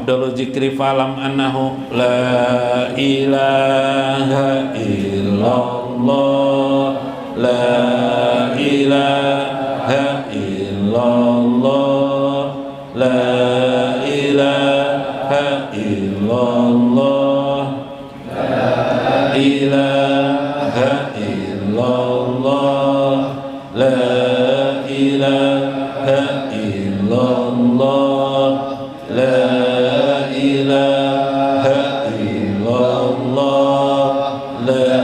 afdalu dzikri falam annahu la ilaha illallah la ilaha illallah la ilaha illallah la ilaha illallah la ilaha illallah la ilaha illallah la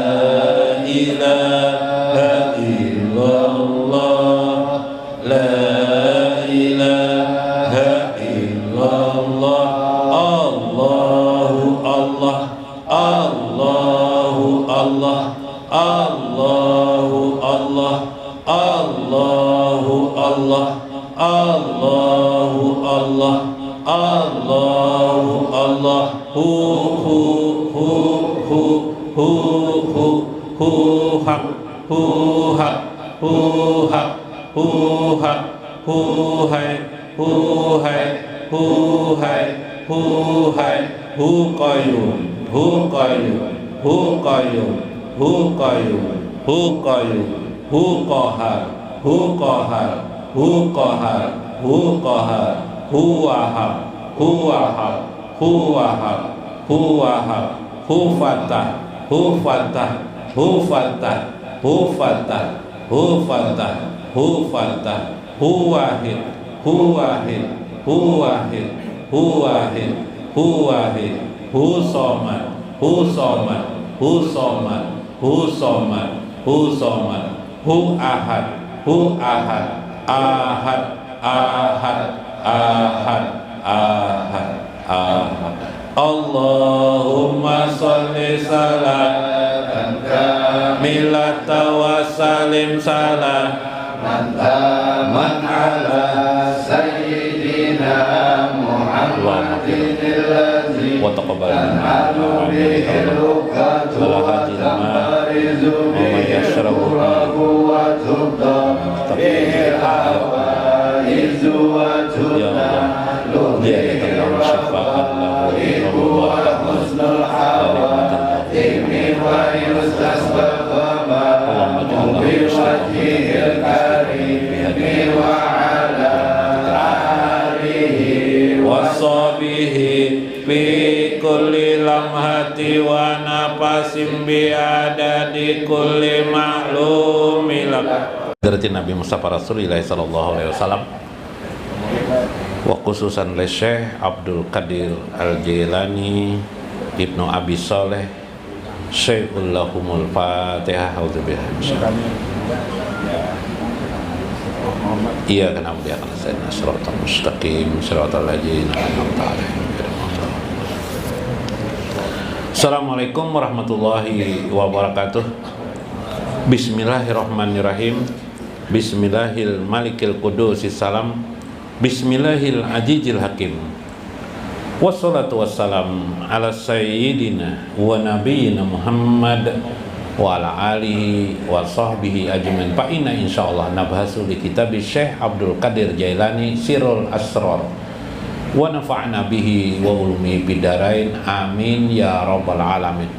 ilaha illallah la ilaha illallah Allahu Allah Allahu Allah Allahu Allah Allahu Allah Allahu Allah Allahu Allah hu hak hu hak hu hak hu hak hu hai hu hai hu hai hu hai hu qayyum hu qayyum hu qayyum hu qayyum hu qayyum hu qahar hu qahar hu qahar hu qahar hu wahab hu wahab hu wahab hu wahab hu fatah hu fatah hu fatah hu fatah hu fatah hu fatah hu wahid hu wahid hu wahid hu wahid hu wahid hu somad hu somad hu somad hu somad hu somad hu ahad hu ahad ahad ahad ahad ahad ahad Allahumma sholli salatan kamilatan wa salim salaman taman ala sayyidina Muhammadin alladzi wa taqabbal minna wa hajjina wa ma yashrabu wa tubda bihi al-hawaiz wa tudna ya Allah syafa'an lahu wa husnul khatimah wa yustasbab Allahumma bi wajhil karim wa ala alihi wa sahbihi fi kulli lamhati wa nafasim bi adadi kulli ma'lumin dari Nabi Mustafa Rasulullah sallallahu alaihi wasallam wa khususan le Syekh Abdul Qadir Al-Jailani Ibnu Abi Saleh Syekhul Lahumul Fatihah auzubillahi iya kana dia kana sayyidina siratal mustaqim siratal ladzina an'amta 'alaihim. Assalamualaikum warahmatullahi wabarakatuh. Bismillahirrahmanirrahim. Bismillahil malikil qudusis salam. Bismillahil ajijil hakim. Wassalatu wassalam ala sayyidina wa nabiyyina Muhammad wa ala alihi wa sahbihi ajmain. Fa inna insyaallah nabhasu li kitab Syekh Abdul Qadir Jailani Sirrul Asrar wa nafa'na bihi wa ulumi bidarain amin ya rabbal alamin.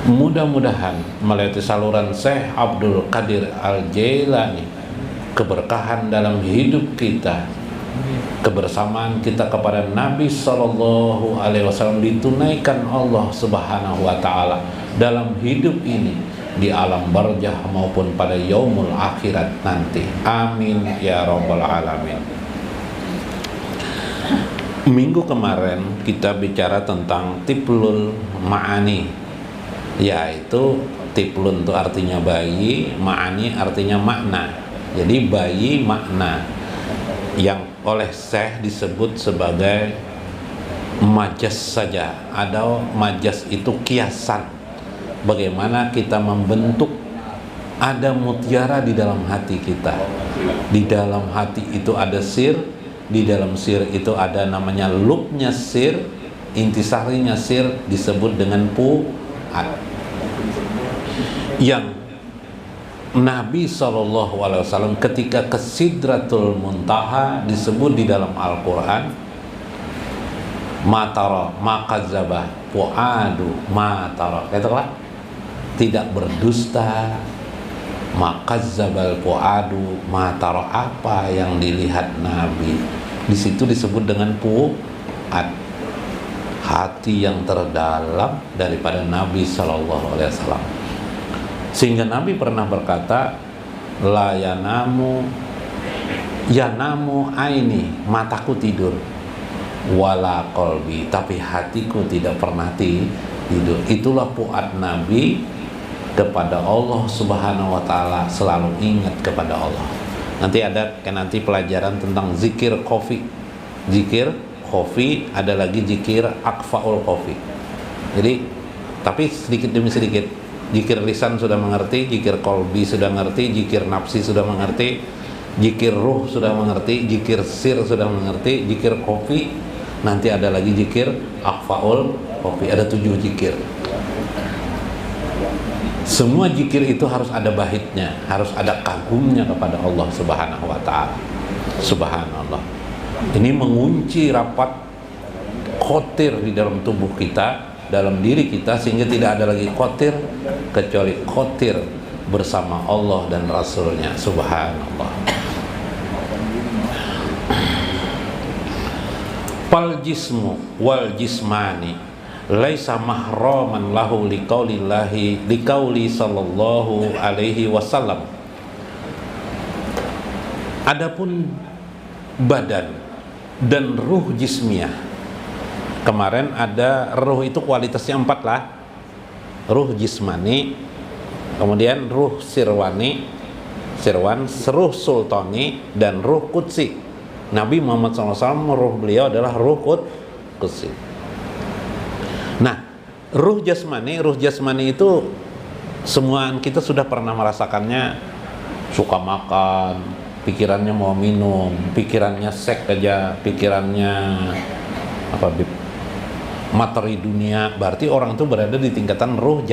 Mudah-mudahan melalui saluran Syekh Abdul Qadir Al-Jailani keberkahan dalam hidup kita, kebersamaan kita kepada Nabi Sallallahu Alaihi Wasallam ditunaikan Allah Subhanahu Wa Taala dalam hidup ini, di alam barzah maupun pada yaumul akhirat nanti. Amin ya rabbal alamin. Minggu kemarin kita bicara tentang tiplul ma'ani, yaitu tiplun itu artinya bayi, ma'ani artinya makna. Jadi bayi makna yang oleh Syekh disebut sebagai majas saja, atau majas itu kiasan. Bagaimana kita membentuk ada mutiara di dalam hati kita. Di dalam hati itu ada sir, di dalam sir itu ada namanya lubnya sir, intisarinya sir disebut dengan fuad. Yang Nabi SAW ketika ke Sidratul Muntaha disebut di dalam Al-Quran matara makadzabah fuadu matara, katakanlah tidak berdusta makadzabal fuadu matara, apa yang dilihat Nabi. Di situ disebut dengan fuad, hati yang terdalam daripada Nabi Shallallahu Alaihi Wasallam. Sehingga Nabi pernah berkata, la yanamu aini, mataku tidur, wala qalbi, tapi hatiku tidak pernah tidur. Itulah fuad Nabi kepada Allah Subhanahu wa taala, selalu ingat kepada Allah. Nanti ada pelajaran tentang zikir khofi. Zikir khofi, ada lagi zikir akfaul khofi. Jadi tapi sedikit demi sedikit. Zikir lisan sudah mengerti, zikir qalbi sudah mengerti, zikir nafsi sudah mengerti, zikir ruh sudah mengerti, zikir sir sudah mengerti, zikir khofi. Nanti ada lagi zikir akfaul khofi. Ada 7 zikir. Semua zikir itu harus ada bahitnya, harus ada kagumnya kepada Allah Subhanahu wa taala. Subhanallah. Ini mengunci rapat khotir di dalam tubuh kita, dalam diri kita, sehingga tidak ada lagi khotir kecuali khotir bersama Allah dan Rasulnya. Subhanallah. Fal jismu wal jismani laisa mahraman lahu liqauli sallallahu alaihi wasallam. Adapun badan dan ruh jismiyah, kemarin ada ruh itu kualitasnya 4 lah. Ruh jismani, kemudian ruh sirwan, ruh sultani, dan ruh qudsi. Nabi Muhammad SAW, ruh beliau adalah ruh qudsi. Nah, ruh jasmani itu semua kita sudah pernah merasakannya. Suka makan, pikirannya mau minum, pikirannya seks aja, pikirannya materi dunia. Berarti orang itu berada di tingkatan ruh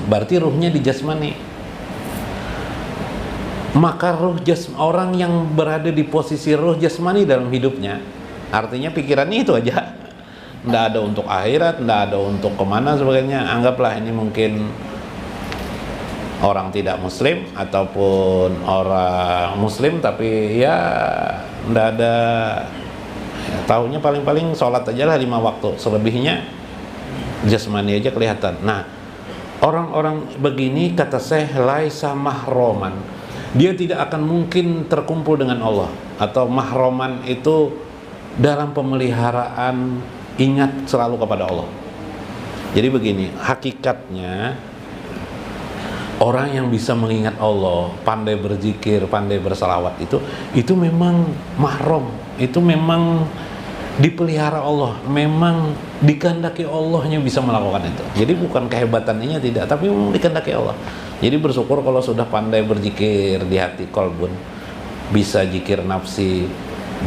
berarti ruhnya di jasmani. Maka orang yang berada di posisi ruh jasmani dalam hidupnya, artinya pikirannya itu aja, nggak ada untuk akhirat, nggak ada untuk kemana sebagainya. Anggaplah ini mungkin orang tidak muslim ataupun orang muslim, tapi ya nggak ada, ya, tahunya paling-paling sholat aja lah 5 waktu, selebihnya jasmani aja kelihatan. Nah, orang-orang begini kata Syekh laisa mahroman, dia tidak akan mungkin terkumpul dengan Allah. Atau mahroman itu dalam pemeliharaan ingat selalu kepada Allah. Jadi begini, hakikatnya orang yang bisa mengingat Allah, pandai berzikir, pandai bersalawat, itu memang mahram, itu memang dipelihara Allah, memang dikehendaki Allahnya bisa melakukan itu. Jadi bukan kehebatannya tidak, tapi memang dikehendaki Allah. Jadi bersyukur kalau sudah pandai berzikir di hati kolbun, bisa zikir nafsi,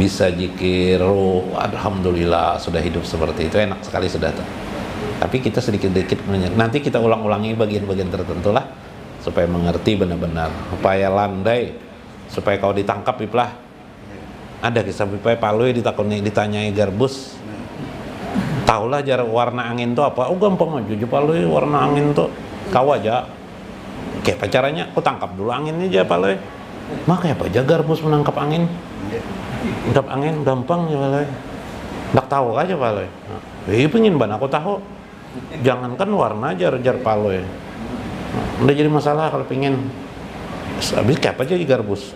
bisa zikir ruh, alhamdulillah sudah hidup seperti itu, enak sekali sudah tuh. Tapi kita sedikit-sedikit nanti kita ulang-ulangi bagian-bagian tertentu lah, supaya mengerti benar-benar, supaya landai, supaya kau ditangkap iplah. Ada kisah pipai palui ditanyai garbus, taulah jarak warna angin tuh apa? Oh gampang aja, palui warna angin tuh kau aja. Kayak caranya, aku tangkap dulu anginnya aja palui. Makanya apa aja garbus menangkap angin? Menangkap angin gampang ya palui. Nggak tahu aja palui. Pengen ban aku tahu. Jangankan warna jar palui. Udah jadi masalah kalau pengen. Habis kayak apa aja garbus.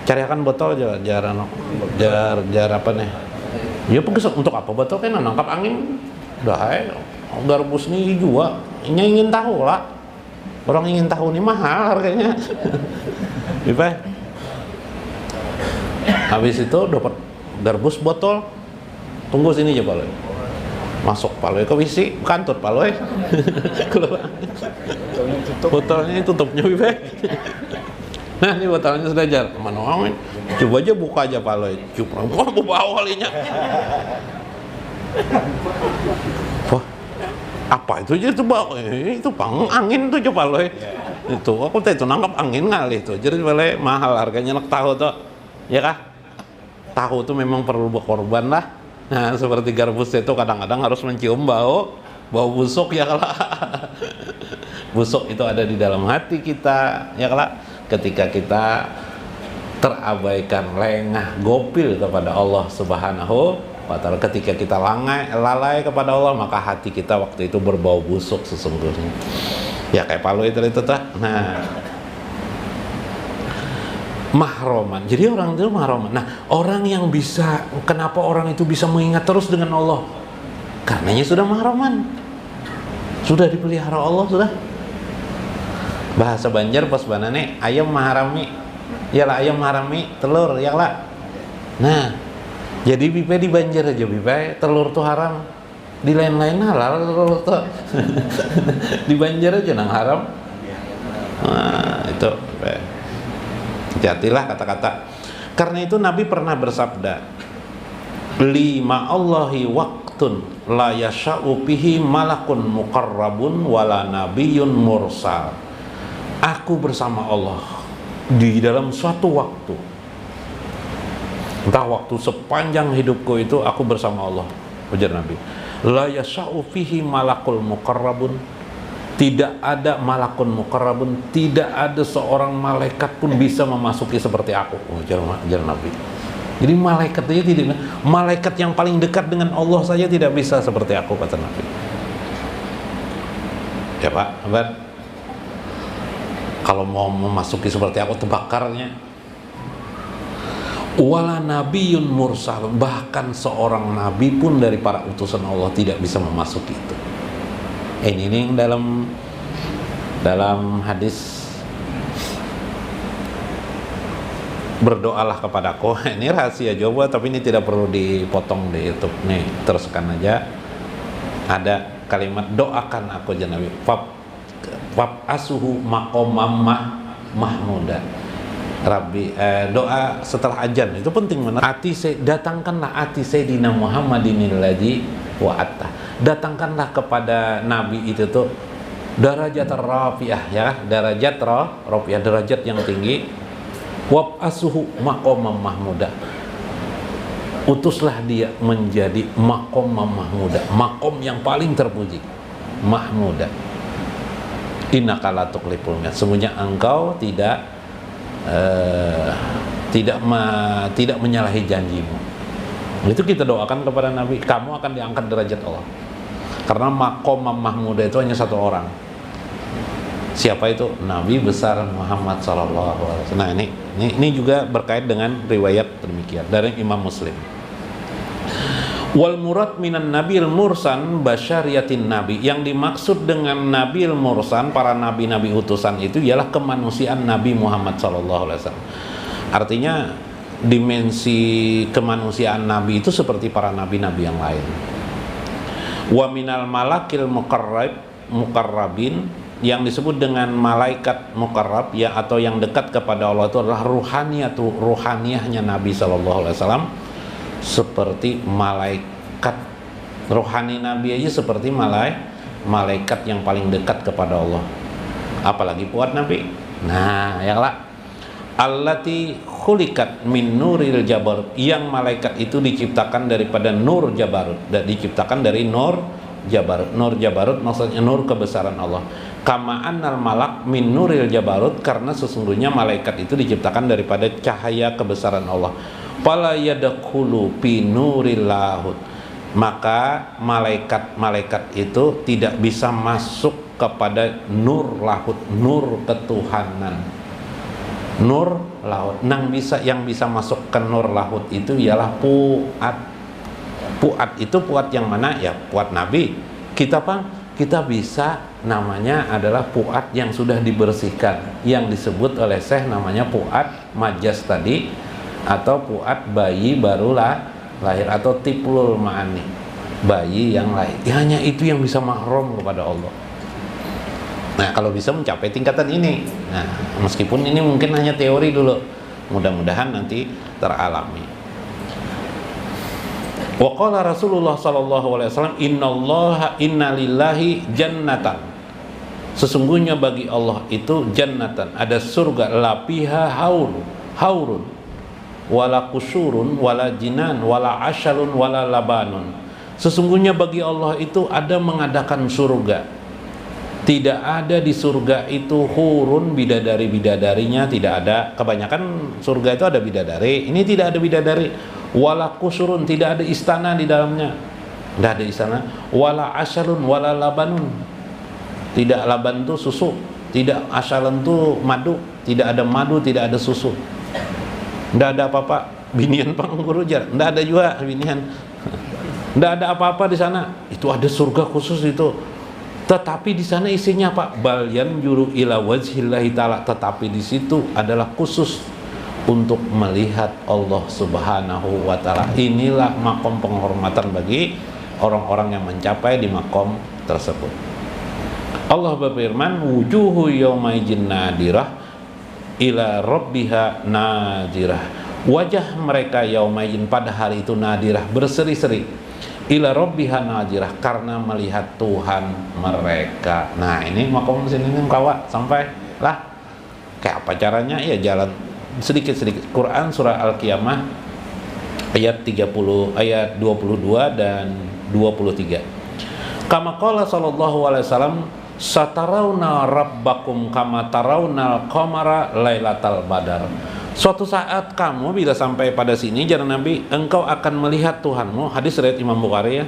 Carikan botol aja jar apa nih? Ya pegesek untuk apa botol kan nangkap angin. Udah garbus nih juga. Ingin tahu lah. Orang ingin tahu nih mahal harganya. Pipai. Habis itu dapat garbus botol. Tunggu sini aja Pak. Masuk Pak ke WC kantor Pak Loy. Botolnya tutupnya Pipai. Nah ini botolnya sudah jar. Mana angin? Coba aja buka aja Pak Loy. Coba aku bawa kalinya. Wah, apa itu aja coba? Itu pang angin tuh coba Loy. Itu aku teh itu nangkap angin kali itu. Jadi boleh mahal harganya nak tahu tuh. Ya kah? Tahu tuh memang perlu berkorban lah. Nah, seperti garbus itu kadang-kadang harus mencium bau busuk ya kalau busuk itu ada di dalam hati kita ya kalau ketika kita terabaikan, lengah, gopil kepada Allah Subhanahu wa ta'ala, ketika kita lalai kepada Allah, maka hati kita waktu itu berbau busuk sesungguhnya. Ya kayak palu itu tuh. Nah, mahroman. Jadi orang itu mahroman. Nah, orang yang bisa, kenapa orang itu bisa mengingat terus dengan Allah? Karenanya sudah mahroman. Sudah dipelihara Allah, sudah. Bahasa Banjar pas banane ayam maharami. Yalah ayam maharami telur, ya lah. Nah, jadi bipe di Banjar aja bipe telur tuh haram. Di lain-lain halal telur tuh. Di Banjar aja nang haram. Nah, itu hati-hatilah kata-kata. Karena itu Nabi pernah bersabda, lima Allahi waktun la yasha'u bihi malakun muqarrabun wala nabiyyun mursal. Aku bersama Allah di dalam suatu waktu, entah waktu sepanjang hidupku itu aku bersama Allah, ujar Nabi. La yasha'u fihi malakul muqarrabun, tidak ada malakun muqarrabun, tidak ada seorang malaikat pun bisa memasuki seperti aku, ujar Nabi. Jadi malaikat aja tidak, malaikat yang paling dekat dengan Allah saja tidak bisa seperti aku, kata Nabi. Ya Pak, Abad, kalau mau memasuki seperti aku tebakarnya. Wala nabiyyun mursal, bahkan seorang nabi pun dari para utusan Allah tidak bisa memasuki itu. Ini dalam hadis, berdoalah kepadaku. Ini rahasia Jawa, tapi ini tidak perlu dipotong di YouTube. Nih, teruskan aja. Ada kalimat doakan aku aja Nabi. Fab asuhu maqamam mahmuda. Rabbi, doa setelah ajan itu penting banget. Datangkanlah ati Sayyidina Muhammadinil ladzi wa'atta. Datangkanlah kepada Nabi itu tuh darajat rafi'ah, ya, darajat rafi'ah, derajat yang tinggi. Wab asuhu maqamam mahmuda. Utuslah dia menjadi maqamam mahmuda, makom yang paling terpuji, mahmuda. Innaka la tuqliful mi'ad, sesungguhnya engkau tidak menyalahi janjimu. Itu kita doakan kepada Nabi, kamu akan diangkat derajat Allah. Karena maqamam mahmuda itu hanya satu orang. Siapa itu? Nabi besar Muhammad sallallahu alaihi wasallam. Nah, ini juga berkait dengan riwayat demikian dari Imam Muslim. Wal murad minan nabil mursan basyariyatin nabi. Yang dimaksud dengan nabil mursan, para nabi-nabi utusan itu ialah kemanusiaan Nabi Muhammad sallallahu alaihi wasallam. Artinya dimensi kemanusiaan Nabi itu seperti para nabi-nabi yang lain. Wa minal malakil muqarrabin, yang disebut dengan malaikat muqarrab ya, atau yang dekat kepada Allah itu adalah ruhaniyahnya Nabi sallallahu alaihi wasallam. Seperti malaikat rohani Nabi aja seperti malaikat yang paling dekat kepada Allah, apalagi buat Nabi. Nah, ya lah, allati khuliqat min nuril jabarut, yang malaikat itu diciptakan daripada nur jabarut, diciptakan dari nur jabarut. Nur jabarut maksudnya nur kebesaran Allah. Kama annal malak min nuril jabarut, karena sesungguhnya malaikat itu diciptakan daripada cahaya kebesaran Allah. Fala yadkhulu fi nuril lahut, maka malaikat itu tidak bisa masuk kepada nur lahut, nur ketuhanan, nur lahut. Yang bisa masuk ke nur lahut itu ialah puat. Puat itu puat yang mana? Ya puat Nabi. Kita bisa, namanya adalah puat yang sudah dibersihkan, yang disebut oleh Syekh namanya puat majas tadi, atau puat bayi barulah lahir, atau tiplul ma'ani, bayi yang lahir. Hanya itu yang bisa mahram kepada Allah. Nah, kalau bisa mencapai tingkatan ini, nah, meskipun ini mungkin hanya teori dulu, mudah-mudahan nanti teralami. Wa qala Rasulullah sallallahu alaihi wasallam, inna lillahi jannatan, sesungguhnya bagi Allah itu jannatan, ada surga, lapiha haurun, wala kusurun wala jinan wala asyalun wala labanun. Sesungguhnya bagi Allah itu ada mengadakan surga. Tidak ada di surga itu hurun, bidadari-bidadarinya tidak ada. Kebanyakan surga itu ada bidadari, ini tidak ada bidadari. Wala kusurun, tidak ada istana di dalamnya. Tidak ada istana. Wala asyalun wala labanun. Tidak laban itu susu, tidak asyalun itu madu, tidak ada madu, tidak ada susu. Tidak ada apa-apa. Binian pengguru jar, tidak ada juga binian. Tidak ada apa-apa di sana. Itu ada surga khusus itu. Tetapi di sana isinya apa? Bal yanjuru ila wajhillahi ta'ala. Tetapi di situ adalah khusus untuk melihat Allah Subhanahu wa ta'ala. Inilah makom penghormatan bagi orang-orang yang mencapai di makom tersebut. Allah berfirman, wujuhu yaumaijin nadirah ila rabbiha nadirah. Wajah mereka yaumaijin pada hari itu nadirah, berseri-seri. Ila rabbiha nadirah, karena melihat Tuhan mereka. Nah, ini makom sini kawa sampai lah. Kayak apa caranya? Ya jalan sedikit-sedikit. Quran surah Al-Qiyamah ayat 30, ayat 22 dan 23. Kama qala sallallahu alaihi wasallam, satarawna rabbakum kama tarawnal qamara lailatal badar. Suatu saat kamu bila sampai pada sini, jangan Nabi, engkau akan melihat Tuhanmu. Hadis riwayat Imam Bukhari ya.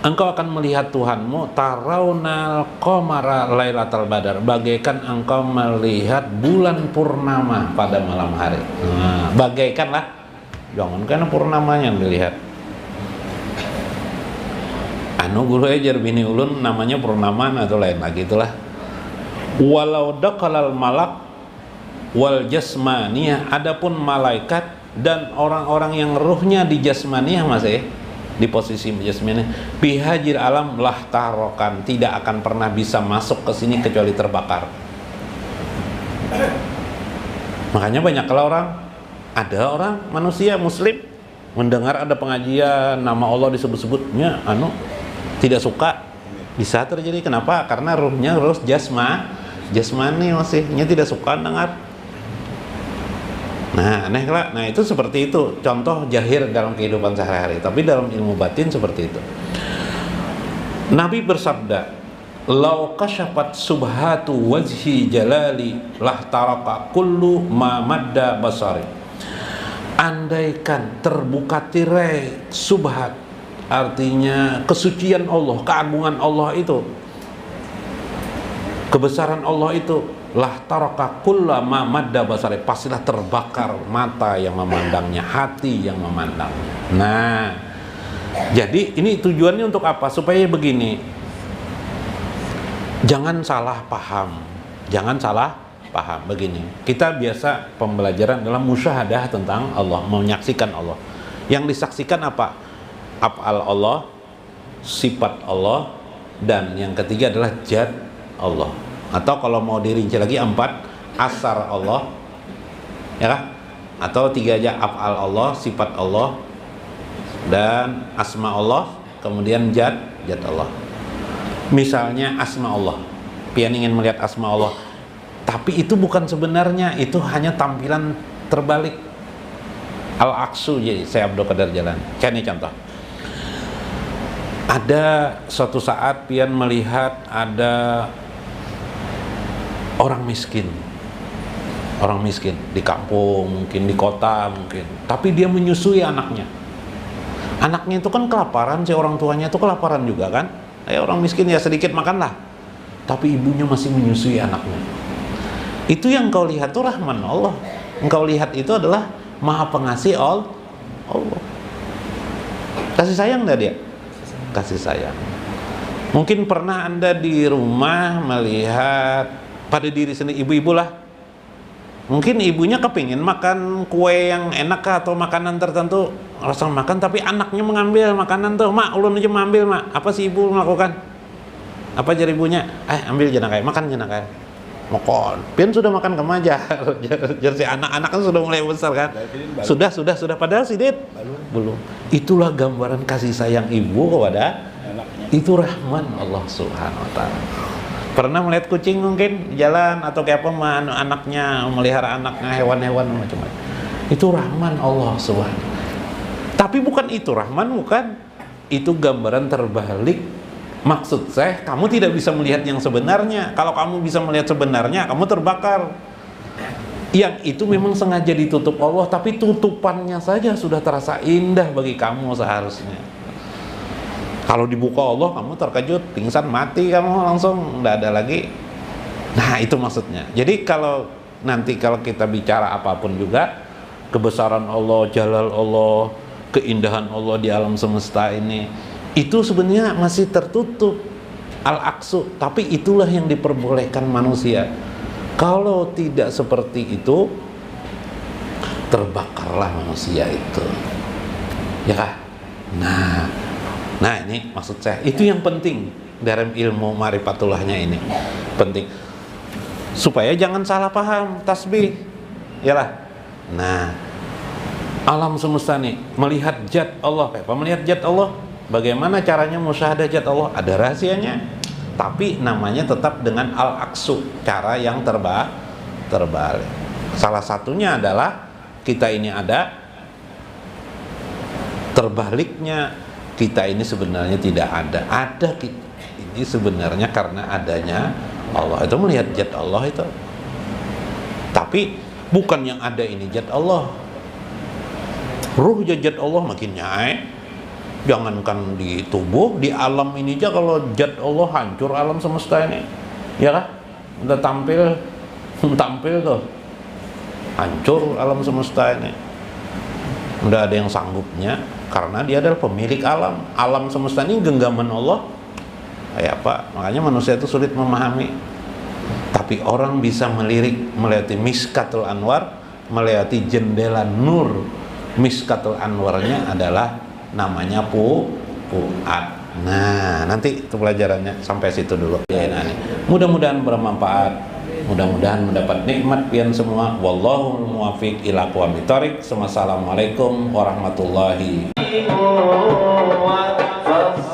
Engkau akan melihat Tuhanmu tarawnal qamara lailatal badar, bagaikan engkau melihat bulan purnama pada malam hari. Nah, bagaikan lah. Jangan karena purnamanya yang dilihat. Anu guru ajar bini ulun namanya purnama atau lain lagi itulah. Walau daqalal malak wal jasmaniyah, adapun malaikat dan orang-orang yang ruhnya di jasmaniyah masih di posisi jasmaniyah bihajir alam lah tarokan, tidak akan pernah bisa masuk ke sini kecuali terbakar. Makanya banyak kalau ada orang manusia muslim mendengar ada pengajian nama Allah disebut-sebutnya tidak suka, bisa terjadi. Kenapa? Karena ruhnya ruh jasmani masihnya tidak suka dengar. Nah, aneh lah. Nah, itu seperti itu. Contoh jahir dalam kehidupan sehari-hari. Tapi dalam ilmu batin seperti itu. Nabi bersabda, "Lau kasyafat subhatu wajhi jalali lah taraka kullu ma madda basari." Andaikan terbuka tirai subhat, artinya kesucian Allah, keagungan Allah itu, kebesaran Allah itu, lah taraka kulla ma madda basari, pastilah terbakar mata yang memandangnya, hati yang memandangnya. Nah, jadi ini tujuannya untuk apa? Supaya begini, jangan salah paham begini. Kita biasa pembelajaran dalam musyahadah tentang Allah, menyaksikan Allah. Yang disaksikan apa? Af'al Allah, sifat Allah, dan yang ketiga adalah zat Allah. Atau kalau mau dirinci lagi 4, asar Allah, ya kan? Atau 3 aja, af'al Allah, sifat Allah, dan asma Allah, kemudian zat Allah. Misalnya asma Allah, pian ingin melihat asma Allah, tapi itu bukan sebenarnya, itu hanya tampilan terbalik. Al-Aqsu, jadi saya Abdul Qadir Jalan. Kayak ini contoh. Ada suatu saat pian melihat ada orang miskin di kampung, mungkin di kota mungkin, tapi dia menyusui anaknya itu kan kelaparan, si orang tuanya itu kelaparan juga kan, orang miskin ya sedikit makanlah, tapi ibunya masih menyusui anaknya. Itu yang kau lihat itu rahman Allah, engkau lihat itu adalah maha pengasih Allah. Kasih sayang enggak dia? Kasih sayang. Mungkin pernah Anda di rumah melihat pada diri sendiri, ibu-ibu lah, mungkin ibunya kepingin makan kue yang enak atau makanan tertentu, rasa makan, tapi anaknya mengambil makanan tuh, mak ulun aja mengambil mak, apa sih ibu melakukan? Apa jari ibunya? Ambil jangan kayak makan jangan kayak mokon, pian sudah makan kemaja, jadi si anak-anak kan sudah mulai besar kan, sudah padahal sidit belum. Itulah gambaran kasih sayang ibu kepada anaknya. Itu rahman Allah Subhanahu wa ta'ala. Pernah melihat kucing mungkin jalan atau kayak apa anaknya, melihara anaknya, hewan-hewan macam-macam. Itu Rahman Allah Subhanahu. Tapi bukan itu Rahman, bukan. Itu gambaran terbalik. Maksud saya, kamu tidak bisa melihat yang sebenarnya. Kalau kamu bisa melihat sebenarnya, kamu terbakar. Yang itu memang sengaja ditutup Allah, tapi tutupannya saja sudah terasa indah bagi kamu seharusnya. Kalau dibuka Allah, kamu terkejut, pingsan, mati kamu langsung, nggak ada lagi. Nah, itu maksudnya. Jadi kalau kita bicara apapun juga, kebesaran Allah, jalal Allah, keindahan Allah di alam semesta ini, itu sebenarnya masih tertutup al-aqsu, tapi itulah yang diperbolehkan manusia. Kalau tidak seperti itu, terbakarlah manusia itu, ya kan? Nah ini maksud saya, itu yang penting dalam ilmu ma'rifatullahnya ini penting, supaya jangan salah paham tasbih, yalah. Nah, alam semesta nih melihat zat Allah, kayak apa melihat zat Allah? Bagaimana caranya musyahadah zat Allah? Ada rahasianya. Tapi namanya tetap dengan al-aqsu, cara yang terbalik. Salah satunya adalah kita ini ada, terbaliknya kita ini sebenarnya tidak ada. Ada ini sebenarnya karena adanya Allah. Itu melihat zat Allah itu. Tapi bukan yang ada ini zat Allah. Ruh zat Allah makin nyai. Jangankan di tubuh, di alam ini aja kalau zat Allah hancur alam semesta ini, ya kan? Udah tampil tuh, hancur alam semesta ini. Udah ada yang sanggupnya, karena dia adalah pemilik alam. Alam semesta ini genggaman Allah. Kayak apa? Makanya manusia itu sulit memahami. Tapi orang bisa melewati Miskatul Anwar, melewati jendela nur. Miskatul Anwarnya adalah namanya Fuad. Nah, nanti itu pelajarannya sampai situ dulu. Ya, nah, mudah-mudahan bermanfaat, mudah-mudahan mendapat nikmat pian semua. Wallahul muwaffiq ila aqwamit thoriq. Wassalamualaikum warahmatullahi wabarakatuh.